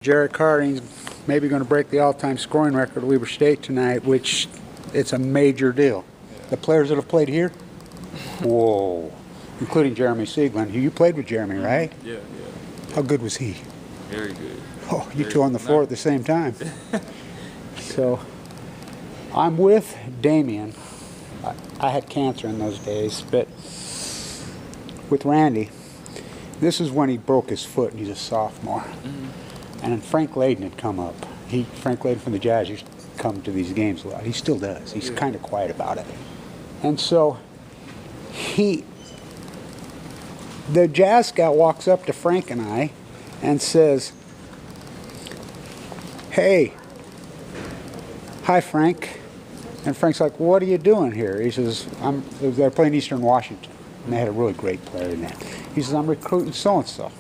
JERRICK Harding's maybe going to break the all-time scoring record at Weber State tonight, which it's a major deal. The players that have played here, whoa, including Jeremy Sieglin. You played with Jeremy, right? Yeah. How good was he? Very good. Oh, you two on the floor at the same time. So, I'm with Damien. I had cancer in those days, but with Randy, this is when he broke his foot and he's a sophomore. And then Frank Layden had come up. Frank Layden from the Jazz used to come to these games a lot. He still does. He's kind of quiet about it. And so the Jazz scout walks up to Frank and I and says, "Hey, hi Frank." And Frank's like, "What are you doing here?" He says, they're playing Eastern Washington. And they had a really great player in that. He says, "I'm recruiting so-and-so."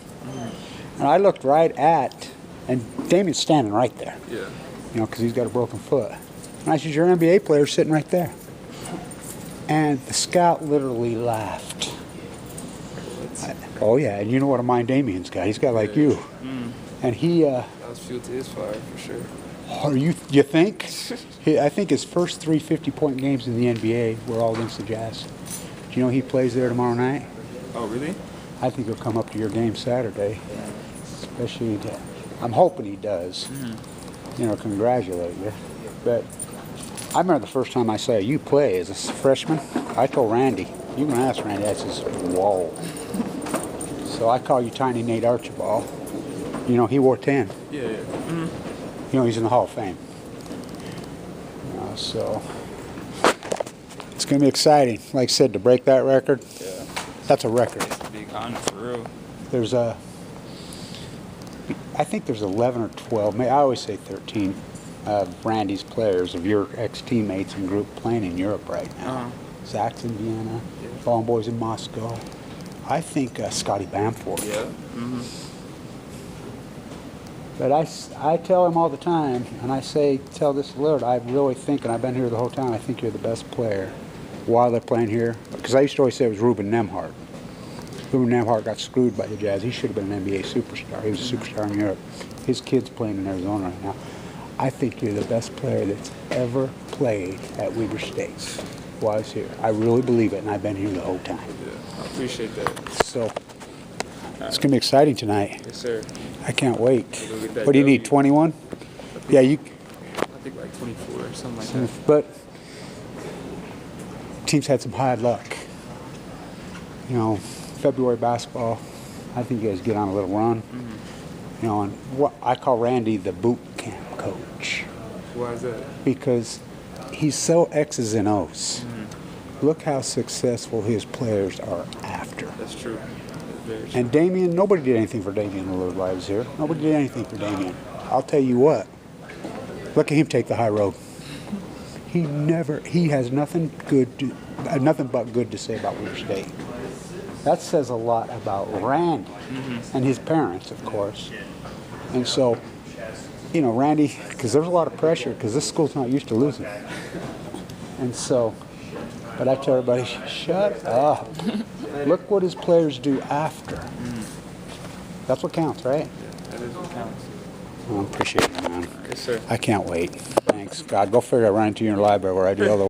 And I looked right at, and Damien's standing right there. Yeah. You know, because he's got a broken foot. And I said, "Your NBA player's sitting right there." And the scout literally laughed. Oh yeah, and you know what a mind Damien's got. He's got like you. And he That was fuel to his fire for sure. oh, you think? I think his first 3 50-point games in the NBA were all against the Jazz. Do you know he plays there tomorrow night? Oh really? I think he'll come up to your game Saturday. Especially, I'm hoping he does. You know, congratulate you. But I remember the first time I saw you play as a freshman. I told Randy, you can ask Randy. I says, "Whoa." So I call you Tiny Nate Archibald. You know, he wore 10. Yeah. You know, he's in the Hall of Fame. So it's going to be exciting. Like I said, to break that record, that's a record. It's a big honor for real. There's I think there's 11 or 12, I always say 13, of Randy's players, of your ex-teammates and group playing in Europe right now. Zach's in Vienna, Fallen Boys in Moscow. I think Scotty Bamford. Yeah. But I tell him all the time, and I tell this to Lillard, I really think, and I've been here the whole time, I think you're the best player while they're playing here. Because I used to always say it was Ruben Nembhard. Ruben Nembhard got screwed by the Jazz. He should have been an NBA superstar. He was a superstar in Europe. His kid's playing in Arizona right now. I think you're the best player that's ever played at Weber State while I was here. I really believe it, and I've been here the whole time. Yeah, I appreciate that. So it's going to be exciting tonight. Yes, sir. I can't wait. We'll get that What do you need, W. 21? Yeah, you. I think like 24 or something like that. But teams had some hard luck. You know, February basketball, I think you guys get on a little run. You know, and what I call Randy the boot camp coach. Why is that? Because he's so X's and O's. Look how successful his players are after. That's true. That's very true. And Damien, nobody did anything for Damien Lillard while I was here. Nobody did anything for Damien. I'll tell you what. Look at him take the high road. He has nothing but good to say about Weber State. That says a lot about Randy and his parents, of course. And so, you know, Randy, because there's a lot of pressure because this school's not used to losing. And so, but I tell everybody, shut up. Look what his players do after. That's what counts, right? Yeah, that is what counts. Well, I appreciate it, man. Yes, sir. I can't wait. Thanks. God, go figure I run into you in your library where I do all the